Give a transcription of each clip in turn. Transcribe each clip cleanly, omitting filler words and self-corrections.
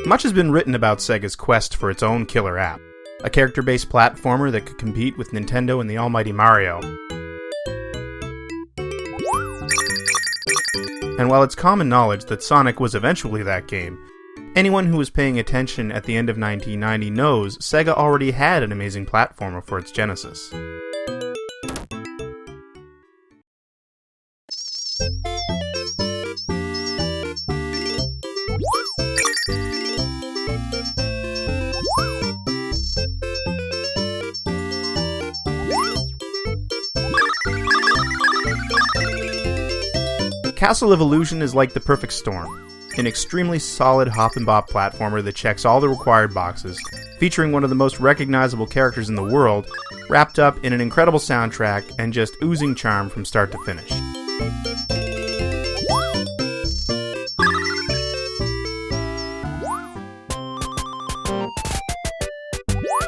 Much has been written about Sega's quest for its own killer app, a character-based platformer that could compete with Nintendo and the almighty Mario. And while it's common knowledge that Sonic was eventually that game, anyone who was paying attention at the end of 1990 knows Sega already had an amazing platformer for its Genesis. Castle of Illusion is like the perfect storm, an extremely solid hop-and-bop platformer that checks all the required boxes, featuring one of the most recognizable characters in the world, wrapped up in an incredible soundtrack and just oozing charm from start to finish.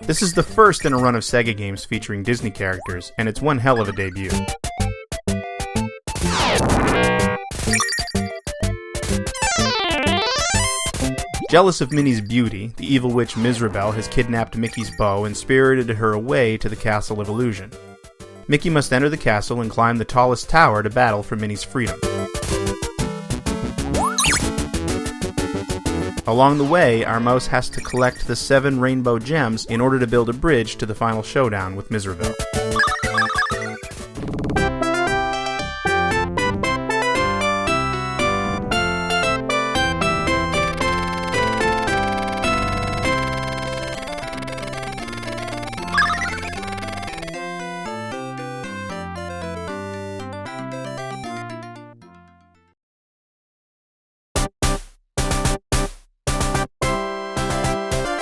This is the first in a run of Sega games featuring Disney characters, and it's one hell of a debut. Jealous of Minnie's beauty, the evil witch Mizrabel has kidnapped Mickey's bow and spirited her away to the Castle of Illusion. Mickey must enter the castle and climb the tallest tower to battle for Minnie's freedom. Along the way, our mouse has to collect the 7 rainbow gems in order to build a bridge to the final showdown with Mizrabel.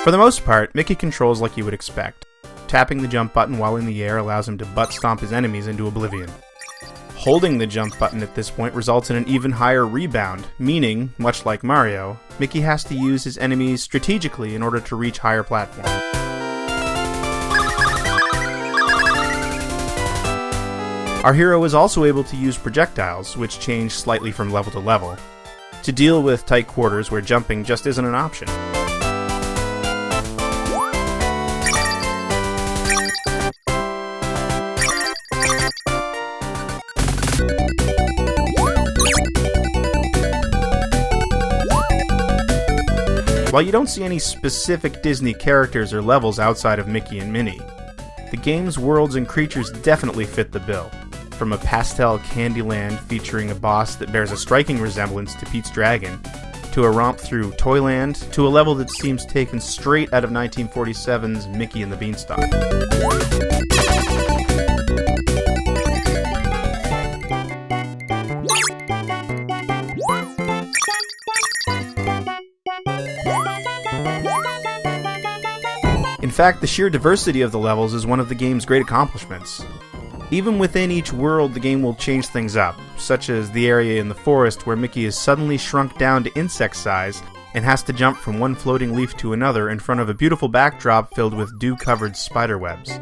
For the most part, Mickey controls like you would expect. Tapping the jump button while in the air allows him to butt stomp his enemies into oblivion. Holding the jump button at this point results in an even higher rebound, meaning, much like Mario, Mickey has to use his enemies strategically in order to reach higher platforms. Our hero is also able to use projectiles, which change slightly from level to level, to deal with tight quarters where jumping just isn't an option. While you don't see any specific Disney characters or levels outside of Mickey and Minnie, the game's worlds and creatures definitely fit the bill. From a pastel Candyland featuring a boss that bears a striking resemblance to Pete's Dragon, to a romp through Toyland, to a level that seems taken straight out of 1947's Mickey and the Beanstalk. In fact, the sheer diversity of the levels is one of the game's great accomplishments. Even within each world, the game will change things up, such as the area in the forest where Mickey is suddenly shrunk down to insect size and has to jump from one floating leaf to another in front of a beautiful backdrop filled with dew-covered spider webs.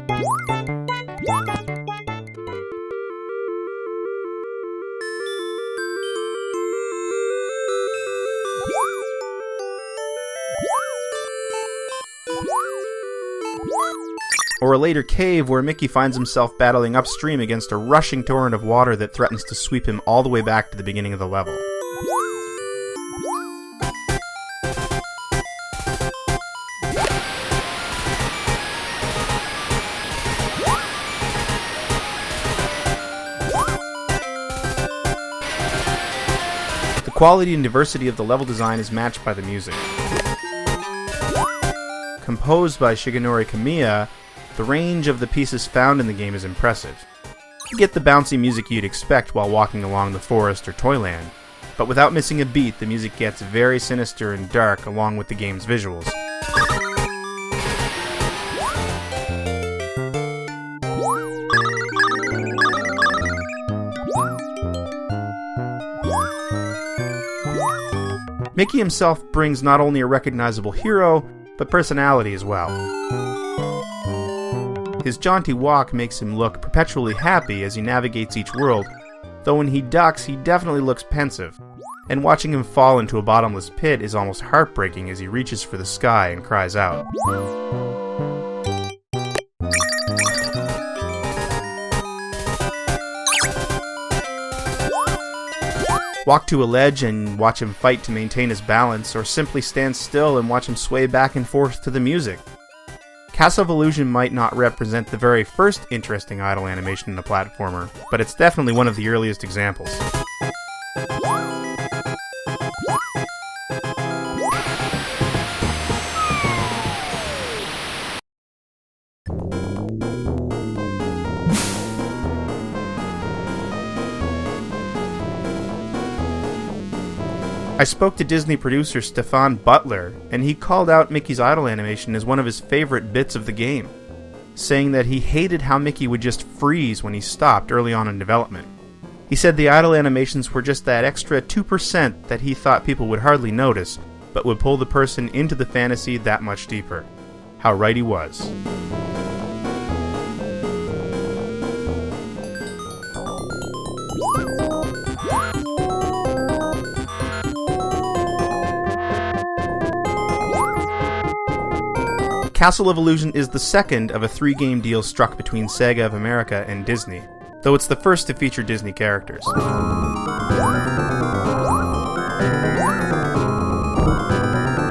Or a later cave where Mickey finds himself battling upstream against a rushing torrent of water that threatens to sweep him all the way back to the beginning of the level. quality and diversity of the level design is matched by the music. Composed by Shigenori Kamiya, the range of the pieces found in the game is impressive. You get the bouncy music you'd expect while walking along the forest or Toyland, but without missing a beat, the music gets very sinister and dark along with the game's visuals. Mickey himself brings not only a recognizable hero, but personality as well. His jaunty walk makes him look perpetually happy as he navigates each world, though when he ducks, he definitely looks pensive, and watching him fall into a bottomless pit is almost heartbreaking as he reaches for the sky and cries out. Walk to a ledge and watch him fight to maintain his balance, or simply stand still and watch him sway back and forth to the music. Castle of Illusion might not represent the very first interesting idle animation in a platformer, but it's definitely one of the earliest examples. I spoke to Disney producer Stefan Butler, and he called out Mickey's idle animation as one of his favorite bits of the game, saying that he hated how Mickey would just freeze when he stopped early on in development. He said the idle animations were just that extra 2% that he thought people would hardly notice, but would pull the person into the fantasy that much deeper. How right he was. Castle of Illusion is the second of a 3-game deal struck between Sega of America and Disney, though it's the first to feature Disney characters.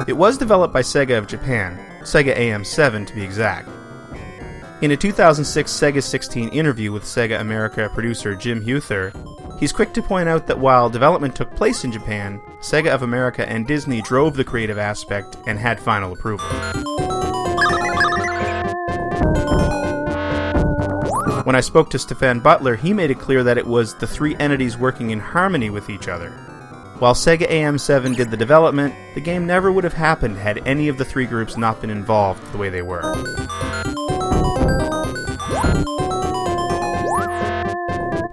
It was developed by Sega of Japan, Sega AM7 to be exact. In a 2006 Sega 16 interview with Sega America producer Jim Huther, he's quick to point out that while development took place in Japan, Sega of America and Disney drove the creative aspect and had final approval. When I spoke to Stefan Butler, he made it clear that it was the 3 entities working in harmony with each other. While Sega AM7 did the development, the game never would have happened had any of the 3 groups not been involved the way they were.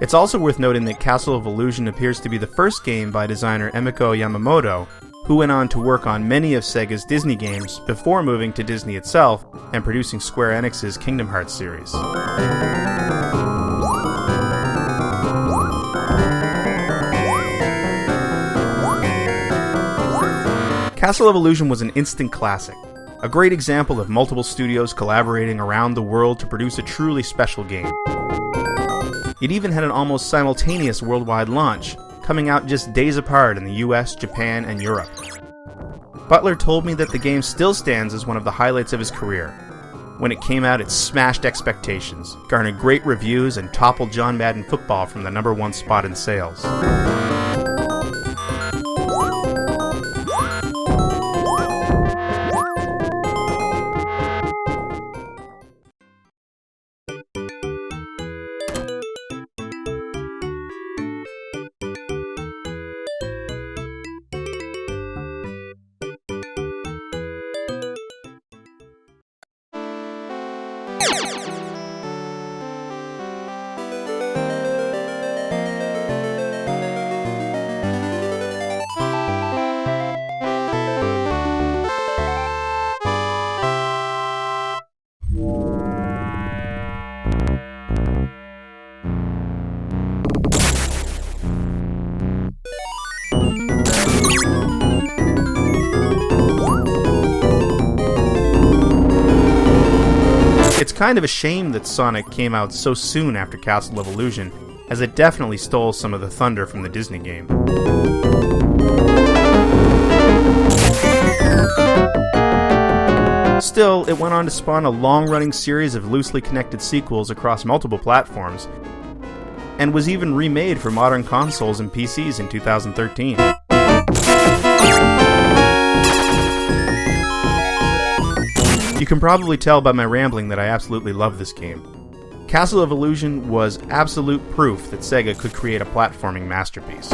It's also worth noting that Castle of Illusion appears to be the first game by designer Emiko Yamamoto, who went on to work on many of Sega's Disney games before moving to Disney itself and producing Square Enix's Kingdom Hearts series. Castle of Illusion was an instant classic, a great example of multiple studios collaborating around the world to produce a truly special game. It even had an almost simultaneous worldwide launch, coming out just days apart in the US, Japan, and Europe. Butler told me that the game still stands as one of the highlights of his career. When it came out, it smashed expectations, garnered great reviews, and toppled John Madden Football from the #1 spot in sales. It's kind of a shame that Sonic came out so soon after Castle of Illusion, as it definitely stole some of the thunder from the Disney game. Still, it went on to spawn a long-running series of loosely connected sequels across multiple platforms, and was even remade for modern consoles and PCs in 2013. You can probably tell by my rambling that I absolutely love this game. Castle of Illusion was absolute proof that Sega could create a platforming masterpiece.